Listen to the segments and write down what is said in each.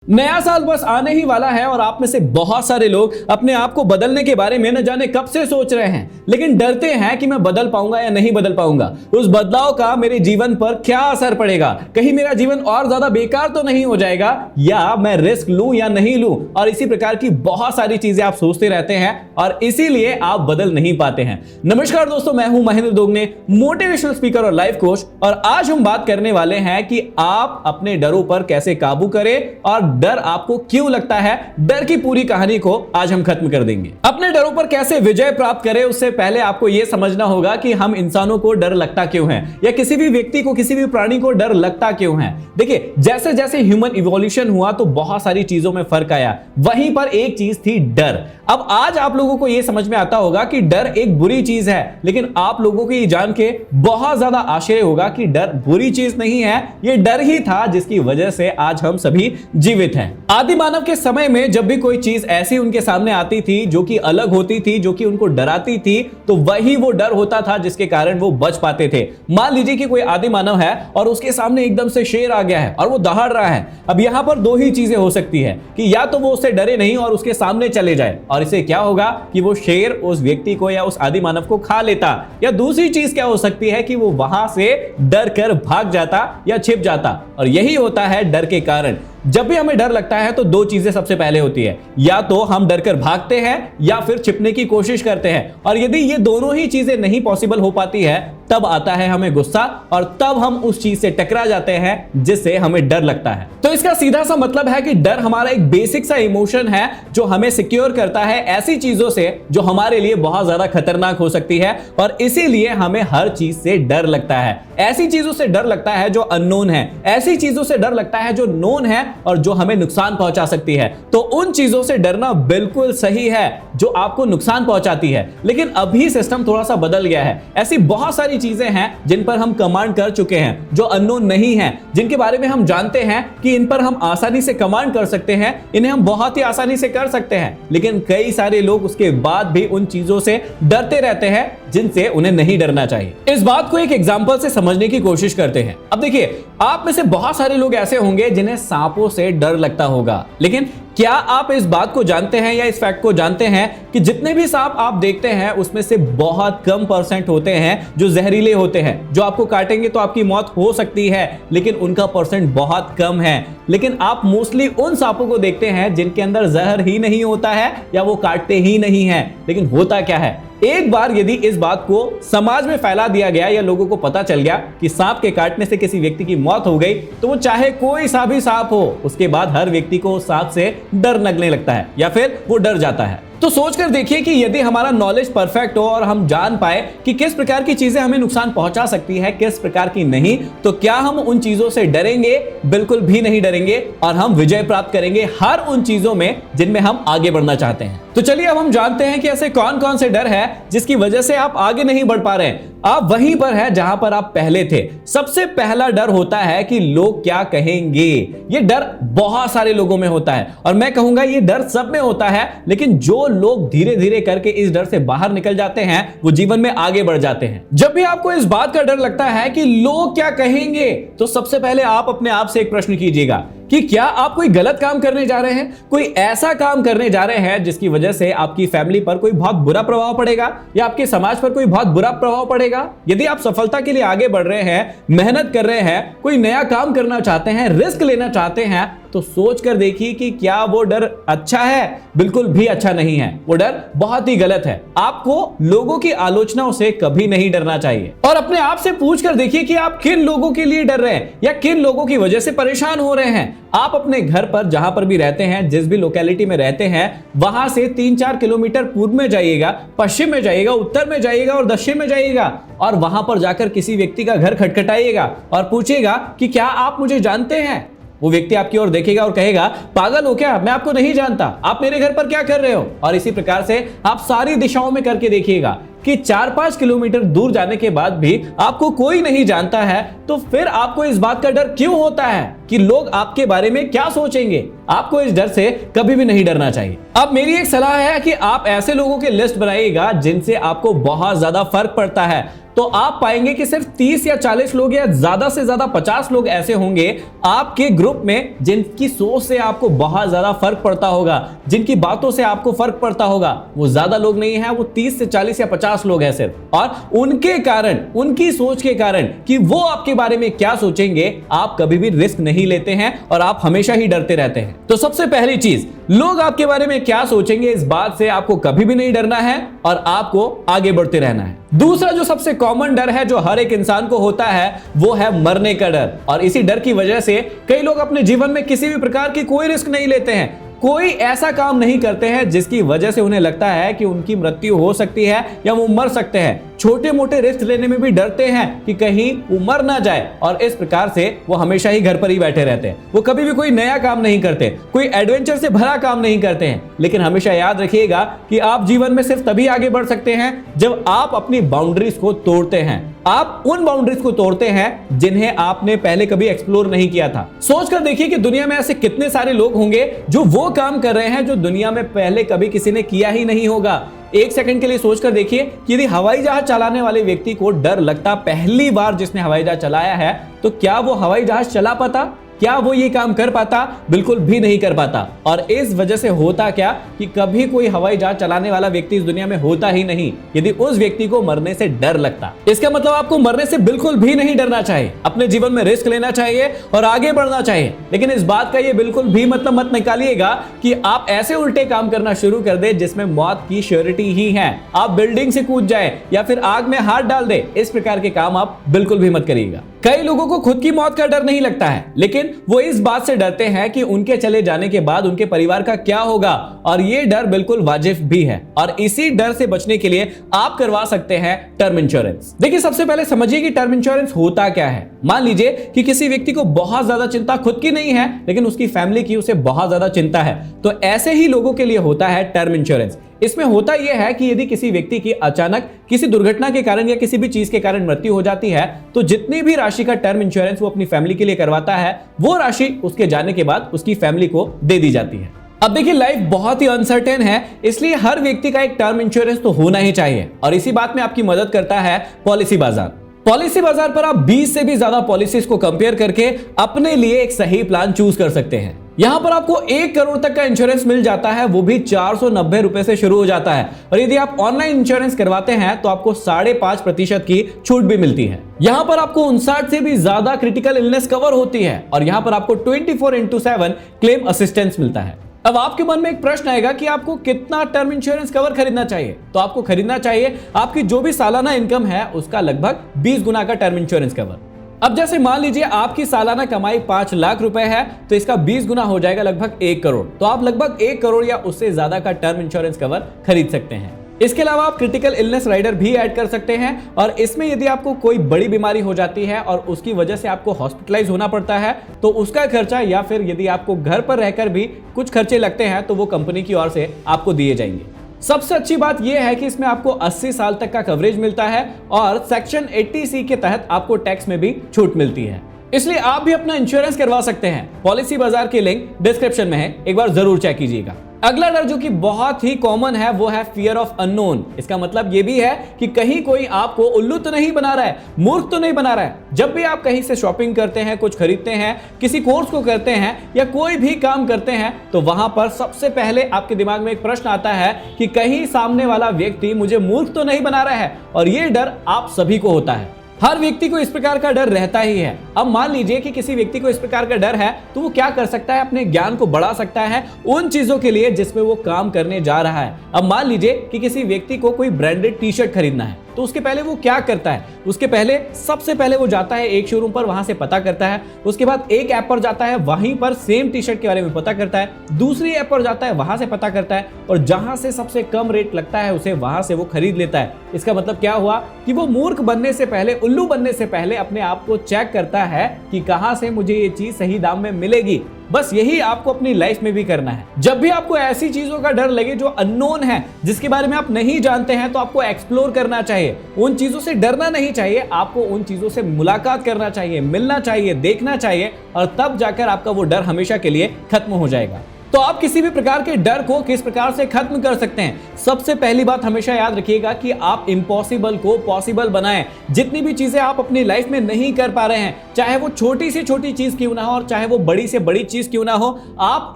नया साल बस आने ही वाला है और आप में से बहुत सारे लोग अपने आप को बदलने के बारे में न जाने कब से सोच रहे हैं, लेकिन डरते हैं कि मैं बदल पाऊंगा या नहीं बदल पाऊंगा। उस बदलाव का मेरे जीवन पर क्या असर पड़ेगा, कहीं मेरा जीवन और ज्यादा बेकार तो नहीं हो जाएगा, या मैं रिस्क लूं या नहीं लूं। और इसी प्रकार की बहुत सारी चीजें आप सोचते रहते हैं और इसीलिए आप बदल नहीं पाते हैं। नमस्कार दोस्तों, मैं हूं महेंद्र दोगने, मोटिवेशनल स्पीकर और लाइफ कोच, और आज हम बात करने वाले हैं कि आप अपने डरों पर कैसे काबू करें और डर आपको क्यों लगता है। डर की पूरी कहानी को आज हम खत्म कर देंगे। अपने डरों पर कैसे विजय प्राप्त करें, उससे पहले आपको यह समझना होगा कि हम इंसानों को डर लगता क्यों है, या किसी भी व्यक्ति को, किसी भी प्राणी को डर लगता क्यों है। देखिए, जैसे जैसे ह्यूमन इवोल्यूशन हुआ तो बहुत सारी चीजों में फर्क आया, वहीं पर एक चीज थी डर। अब आज आप लोगों को यह समझ में आता होगा कि डर एक बुरी चीज है, लेकिन आप लोगों को यह जान के बहुत ज्यादा आश्चर्य होगा कि डर बुरी चीज नहीं है, यह डर ही था जिसकी वजह से आज हम सभी जीवित हैं। आदि मानव के समय में जब भी कोई चीज ऐसी उनके सामने आती थी जो कि अलग होती थी, जो कि उनको डराती थी, तो वही वो डर होता था जिसके कारण वो बच पाते थे। मान लीजिए कि कोई आदि मानव है और उसके सामने एकदम से शेर आ गया है और वो दहाड़ रहा है। अब यहां पर दो ही चीजें हो सकती है कि या तो वो उससे डरे नहीं और उसके सामने चले जाए, और इससे क्या होगा कि वो शेर उस व्यक्ति को या उस आदि मानव को खा लेता, या दूसरी चीज क्या हो सकती है कि वो वहां से डर कर भाग जाता या छिप जाता। और यही होता है डर के कारण। जब भी हमें डर लगता है तो दो चीजें सबसे पहले होती है, या तो हम डर कर भागते हैं या फिर छिपने की कोशिश करते हैं। और यदि ये दोनों ही चीजें नहीं पॉसिबल हो पाती है, तब आता है हमें गुस्सा, और तब हम उस चीज से टकरा जाते हैं जिससे हमें डर लगता है। तो इसका सीधा सा मतलब है कि डर हमारा एक बेसिक सा इमोशन है जो हमें सिक्योर करता है ऐसी चीजों से जो हमारे लिए बहुत ज्यादा खतरनाक हो सकती है, और इसीलिए हमें हर चीज से डर लगता है। ऐसी चीजों से डर लगता है जो अननोन है, ऐसी चीजों से डर लगता है जो नोन है और जो हमें नुकसान पहुंचा सकती है। तो उन चीजों से डरना बिल्कुल सही है जो आपको नुकसान पहुंचाती है। लेकिन अभी सिस्टम थोड़ा सा बदल गया है। ऐसी बहुत सारी चीजें हैं जिन पर हम कमांड कर चुके हैं, जो अननोन नहीं है, जिनके बारे में हम जानते हैं कि इन पर हम आसानी से कमांड कर सकते हैं, इन्हें हम बहुत ही आसानी से कर सकते हैं। लेकिन कई सारे लोग उसके बाद भी उन चीजों से डरते रहते हैं जिनसे उन्हें नहीं डरना चाहिए। इस बात को एक एग्जांपल से समझने की कोशिश करते हैं। अब देखिए, आप में से बहुत सारे लोग ऐसे होंगे जिन्हें सांपों से डर लगता होगा, लेकिन क्या आप इस बात को जानते हैं या इस फैक्ट को जानते हैं कि जितने भी सांप आप देखते हैं उसमें से बहुत कम परसेंट होते हैं जो जहरीले होते हैं, जो आपको काटेंगे तो आपकी मौत हो सकती है, लेकिन उनका परसेंट बहुत कम है। लेकिन आप मोस्टली उन सांपों को देखते हैं जिनके अंदर जहर ही नहीं होता है या वो काटते ही नहीं है। लेकिन होता क्या है, एक बार यदि इस बात को समाज में फैला दिया गया या लोगों को पता चल गया कि सांप के काटने से किसी व्यक्ति की मौत हो गई, तो वो चाहे कोई सा भी सांप हो, उसके बाद हर व्यक्ति को सांप से डर लगने लगता है या फिर वो डर जाता है। तो सोचकर देखिए कि यदि हमारा नॉलेज परफेक्ट हो और हम जान पाए कि किस प्रकार की चीजें हमें नुकसान पहुंचा सकती है, किस प्रकार की नहीं, तो क्या हम उन चीजों से डरेंगे? बिल्कुल भी नहीं डरेंगे, और हम विजय प्राप्त करेंगे हर उन चीजों में जिनमें हम आगे बढ़ना चाहते हैं। तो चलिए अब हम जानते हैं कि ऐसे कौन कौन से डर है जिसकी वजह से आप आगे नहीं बढ़ पा रहे हैं। आप वहीं पर है जहां पर आप पहले थे। सबसे पहला डर होता है कि लोग क्या कहेंगे। ये डर बहुत सारे लोगों में होता है, और मैं कहूंगा ये डर सब में होता है, लेकिन जो लोग धीरे धीरे करके इस डर से बाहर निकल जाते हैं वो जीवन में आगे बढ़ जाते हैं। जब भी आपको इस बात का डर लगता है कि लोग क्या कहेंगे, तो सबसे पहले आप अपने आप से एक प्रश्न कीजिएगा कि क्या आप कोई गलत काम करने जा रहे हैं, कोई ऐसा काम करने जा रहे हैं जिसकी वजह से आपकी फैमिली पर कोई बहुत बुरा प्रभाव पड़ेगा या आपके समाज पर कोई बहुत बुरा प्रभाव पड़ेगा। यदि आप सफलता के लिए आगे बढ़ रहे हैं, मेहनत कर रहे हैं, कोई नया काम करना चाहते हैं, रिस्क लेना चाहते हैं, तो सोच कर देखिए कि क्या वो डर अच्छा है? बिल्कुल भी अच्छा नहीं है, वो डर बहुत ही गलत है। आपको लोगों की आलोचनाओं से कभी नहीं डरना चाहिए, और अपने आप से पूछ कर देखिए कि आप किन लोगों के लिए डर रहे हैं या किन लोगों की वजह से परेशान हो रहे हैं। आप अपने घर पर जहां पर भी रहते हैं, जिस भी लोकेलिटी में रहते हैं, वहां से 3-4 किलोमीटर पूर्व में जाइएगा, पश्चिम में जाइएगा, उत्तर में जाइएगा और दक्षिण में जाइएगा, और वहां पर जाकर किसी व्यक्ति का घर खटखटाइएगा और पूछिएगा कि क्या आप मुझे जानते हैं। वो व्यक्ति आपकी ओर देखेगा और कहेगा, पागल हो क्या, मैं आपको नहीं जानता, आप मेरे घर पर क्या कर रहे हो। और इसी प्रकार से आप सारी दिशाओं में करके देखिएगा कि 4-5 किलोमीटर दूर जाने के बाद भी आपको कोई नहीं जानता है, तो फिर आपको इस बात का डर क्यों होता है? कि लोग आपके बारे में क्या सोचेंगे। आपको इस डर से कभी भी नहीं डरना चाहिए। अब मेरी एक सलाह है कि आप ऐसे लोगों की लिस्ट बनाइएगा जिनसे आपको बहुत ज्यादा फर्क पड़ता है। तो आप पाएंगे कि सिर्फ 30 या 40 लोग या ज्यादा से ज्यादा 50 लोग ऐसे होंगे आपके ग्रुप में जिनकी सोच से आपको बहुत ज्यादा फर्क पड़ता होगा, जिनकी बातों से आपको फर्क पड़ता होगा। वो ज्यादा लोग नहीं है, वो 30 से 40 या 50 लोग हैं सिर्फ। और उनके कारण, उनकी सोच के कारण कि वो आपके बारे में क्या सोचेंगे, आप कभी भी रिस्क नहीं लेते हैं और आप हमेशा ही डरते रहते हैं। तो सबसे पहली चीज, लोग आपके बारे में क्या सोचेंगे इस बात से आपको कभी भी नहीं डरना है और आपको आगे बढ़ते रहना है। दूसरा जो सबसे कॉमन डर है जो हर एक इंसान को होता है वो है मरने का डर। और इसी डर की वजह से कई लोग अपने जीवन में किसी भी प्रकार की कोई रिस्क नहीं लेते हैं, कोई ऐसा काम नहीं करते हैं जिसकी वजह से उन्हें लगता है कि उनकी मृत्यु हो सकती है या वो मर सकते हैं। छोटे मोटे रिस्क लेने में भी डरते हैं कि कहीं वो मर ना जाए और इस प्रकार से वो हमेशा ही घर पर ही बैठे रहते हैं। वो कभी भी कोई नया काम नहीं करते, कोई एडवेंचर से भरा काम नहीं करते हैं। लेकिन हमेशा याद रखिएगा कि आप जीवन में सिर्फ तभी आगे बढ़ सकते हैं जब आप अपनी बाउंड्रीज को तोड़ते हैं। आप उन बाउंड्रीज को तोड़ते हैं जिन्हें आपने पहले कभी एक्सप्लोर नहीं किया था। सोचकर देखिए कि दुनिया में ऐसे कितने सारे लोग होंगे जो वो काम कर रहे हैं जो दुनिया में पहले कभी किसी ने किया ही नहीं होगा। एक सेकंड के लिए सोचकर देखिए कि यदि हवाई जहाज चलाने वाले व्यक्ति को डर लगता पहली बार जिसने हवाई जहाज चलाया है, तो क्या वो हवाई जहाज चला पाता? क्या वो ये काम कर पाता? बिल्कुल भी नहीं कर पाता। और इस वजह से होता क्या कि कभी कोई हवाई जहाज चलाने वाला व्यक्ति इस दुनिया में होता ही नहीं यदि उस व्यक्ति को मरने से डर लगता। इसका मतलब आपको मरने से बिल्कुल भी नहीं डरना चाहिए, अपने जीवन में रिस्क लेना चाहिए और आगे बढ़ना चाहिए। लेकिन इस बात का ये बिल्कुल भी मतलब मत निकालिएगा कि आप ऐसे उल्टे काम करना शुरू कर दे जिसमें मौत की श्योरिटी ही है। आप बिल्डिंग से कूद जाए या फिर आग में हाथ डाल दे, इस प्रकार के काम आप बिल्कुल भी मत करिएगा। कई लोगों को खुद की मौत का डर नहीं लगता है, लेकिन वो इस बात से डरते हैं कि उनके चले जाने के बाद उनके परिवार का क्या होगा, और ये डर बिल्कुल वाजिब भी है। और इसी डर से बचने के लिए आप करवा सकते हैं टर्म इंश्योरेंस। देखिए, सबसे पहले समझिए कि टर्म इंश्योरेंस होता क्या है। मान लीजिए कि किसी व्यक्ति को बहुत ज्यादा चिंता खुद की नहीं है, लेकिन उसकी फैमिली की उसे बहुत ज्यादा चिंता है, तो ऐसे ही लोगों के लिए होता है टर्म इंश्योरेंस। इसमें होता यह है कि यदि किसी व्यक्ति की अचानक किसी दुर्घटना के कारण या किसी भी चीज के कारण मृत्यु हो जाती है, तो जितनी भी राशि का टर्म इंश्योरेंस वो अपनी फैमिली के लिए करवाता है, वो राशि उसके जाने के बाद उसकी फैमिली को दे दी जाती है। अब देखिए, लाइफ बहुत ही अनसर्टेन है, इसलिए हर व्यक्ति का एक टर्म इंश्योरेंस तो होना ही चाहिए। और इसी बात में आपकी मदद करता है पॉलिसी बाजार। पॉलिसी बाजार पर आप 20 से भी ज्यादा पॉलिसीज को कंपेयर करके अपने लिए एक सही प्लान चूज कर सकते हैं। यहां पर आपको 1 करोड़ तक का इंश्योरेंस मिल जाता है, वो भी 490 रुपए से शुरू हो जाता है। और यदि आप ऑनलाइन इंश्योरेंस करवाते हैं तो आपको 5.5% की छूट भी मिलती है। यहां पर आपको 59 से भी ज्यादा क्रिटिकल इलनेस कवर होती है और यहां पर आपको 24/7 क्लेम असिस्टेंस मिलता है। अब आपके मन में एक प्रश्न आएगा कि आपको कितना टर्म इंश्योरेंस कवर खरीदना चाहिए। तो आपको खरीदना चाहिए आपकी जो भी सालाना इनकम है उसका लगभग 20 गुना का टर्म इंश्योरेंस कवर। अब जैसे मान लीजिए आपकी सालाना कमाई 5 लाख रुपए है, तो इसका 20 गुना हो जाएगा लगभग 1 करोड़। तो आप लगभग 1 करोड़ या उससे ज्यादा का टर्म इंश्योरेंस कवर खरीद सकते हैं। इसके अलावा आप क्रिटिकल इलनेस राइडर भी ऐड कर सकते हैं, और इसमें यदि आपको कोई बड़ी बीमारी हो जाती है और उसकी वजह से आपको हॉस्पिटलाइज होना पड़ता है, तो उसका खर्चा, या फिर यदि आपको घर पर रहकर भी कुछ खर्चे लगते हैं, तो वो कंपनी की ओर से आपको दिए जाएंगे। सबसे अच्छी बात यह है कि इसमें आपको 80 साल तक का कवरेज मिलता है और सेक्शन 80C के तहत आपको टैक्स में भी छूट मिलती है। इसलिए आप भी अपना इंश्योरेंस करवा सकते हैं। पॉलिसी बाजार की लिंक डिस्क्रिप्शन में है, एक बार जरूर चेक कीजिएगा। अगला डर जो कि बहुत ही कॉमन है वो है फियर ऑफ अननोन। इसका मतलब ये भी है कि कहीं कोई आपको उल्लू तो नहीं बना रहा है, मूर्ख तो नहीं बना रहा है। जब भी आप कहीं से शॉपिंग करते हैं, कुछ खरीदते हैं, किसी कोर्स को करते हैं या कोई भी काम करते हैं, तो वहां पर सबसे पहले आपके दिमाग में एक प्रश्न आता है कि कहीं सामने वाला व्यक्ति मुझे मूर्ख तो नहीं बना रहा है। और ये डर आप सभी को होता है, हर व्यक्ति को इस प्रकार का डर रहता ही है। अब मान लीजिए कि किसी व्यक्ति को इस प्रकार का डर है, तो वो क्या कर सकता है, अपने ज्ञान को बढ़ा सकता है उन चीजों के लिए जिसमें वो काम करने जा रहा है। अब मान लीजिए कि किसी व्यक्ति को कोई ब्रांडेड टी शर्ट खरीदना है, तो उसके पहले वो क्या करता है, उसके पहले सबसे पहले वो जाता है एक शोरूम पर, वहां से पता करता है, उसके बाद एक ऐप पर जाता है, वहीं पर सेम टी शर्ट के बारे में पता करता है, दूसरी ऐप पर जाता है, वहां से पता करता है, और जहां से सबसे कम रेट लगता है उसे वहां से वो खरीद लेता है। इसका मतलब क्या हुआ कि वो मूर्ख बनने से पहले, उल्लू बनने से पहले अपने आप को चेक करता है कि कहां से मुझे ये चीज सही दाम में मिलेगी। बस यही आपको अपनी लाइफ में भी करना है। जब भी आपको ऐसी चीजों का डर लगे जो अननोन है, जिसके बारे में आप नहीं जानते हैं, तो आपको एक्सप्लोर करना चाहिए। उन चीजों से डरना नहीं चाहिए, आपको उन चीजों से मुलाकात करना चाहिए, मिलना चाहिए, देखना चाहिए, और तब जाकर आपका वो डर हमेशा के लिए खत्म हो जाएगा। तो आप किसी भी प्रकार के डर को किस प्रकार से खत्म कर सकते हैं? सबसे पहली बात हमेशा याद रखिएगा कि आप इम्पॉसिबल को पॉसिबल बनाएं। जितनी भी चीजें आप अपनी लाइफ में नहीं कर पा रहे हैं, चाहे वो छोटी से छोटी चीज क्यों ना हो और चाहे वो बड़ी से बड़ी चीज क्यों ना हो, आप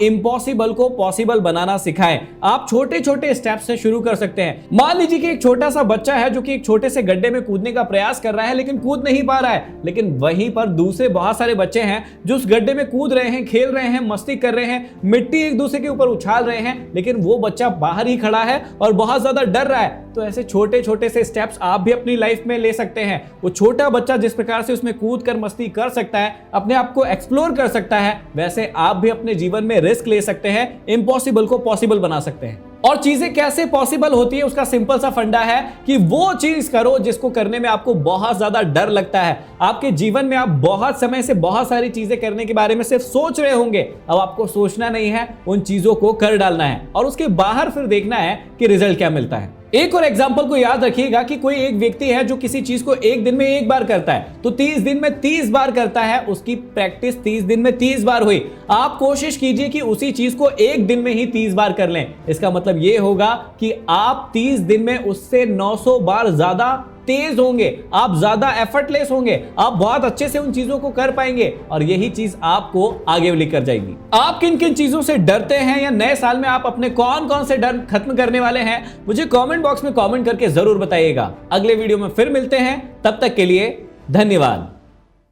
इम्पॉसिबल को पॉसिबल बनाना सिखाएं। आप छोटे छोटे स्टेप से शुरू कर सकते हैं। मान लीजिए कि एक छोटा सा बच्चा है जो कि एक छोटे से गड्ढे में कूदने का प्रयास कर रहा है, लेकिन कूद नहीं पा रहा है। लेकिन वहीं पर दूसरे बहुत सारे बच्चे हैं जो उस गड्ढे में कूद रहे हैं, खेल रहे हैं, मस्ती कर रहे हैं, मिट्टी एक दूसरे के ऊपर उछाल रहे हैं, लेकिन वो बच्चा बाहर ही खड़ा है और बहुत ज्यादा डर रहा है। तो ऐसे छोटे छोटे से स्टेप्स आप भी अपनी लाइफ में ले सकते हैं। वो छोटा बच्चा जिस प्रकार से उसमें कूद कर मस्ती कर सकता है, अपने आप को एक्सप्लोर कर सकता है, वैसे आप भी अपने जीवन में रिस्क ले सकते हैं, इम्पॉसिबल को पॉसिबल बना सकते हैं। और चीजें कैसे पॉसिबल होती है, उसका सिंपल सा फंडा है कि वो चीज करो जिसको करने में आपको बहुत ज्यादा डर लगता है। आपके जीवन में आप बहुत समय से बहुत सारी चीजें करने के बारे में सिर्फ सोच रहे होंगे, अब आपको सोचना नहीं है, उन चीजों को कर डालना है और उसके बाहर फिर देखना है कि रिजल्ट क्या मिलता है। एक और एग्जांपल को याद रखिएगा कि कोई एक व्यक्ति है जो किसी चीज को एक दिन में एक बार करता है, तो 30 दिन में 30 बार करता है। उसकी प्रैक्टिस 30 दिन में 30 बार हुई। आप कोशिश कीजिए कि उसी चीज को एक दिन में ही 30 बार कर लें। इसका मतलब यह होगा कि आप 30 दिन में उससे 900 बार ज्यादा तेज होंगे, आप ज्यादा एफर्टलेस होंगे, आप बहुत अच्छे से उन चीजों को कर पाएंगे और यही चीज आपको आगे लेकर जाएगी। आप किन किन चीजों से डरते हैं या नए साल में आप अपने कौन कौन से डर खत्म करने वाले हैं, मुझे कमेंट बॉक्स में कमेंट करके जरूर बताइएगा। अगले वीडियो में फिर मिलते हैं, तब तक के लिए धन्यवाद।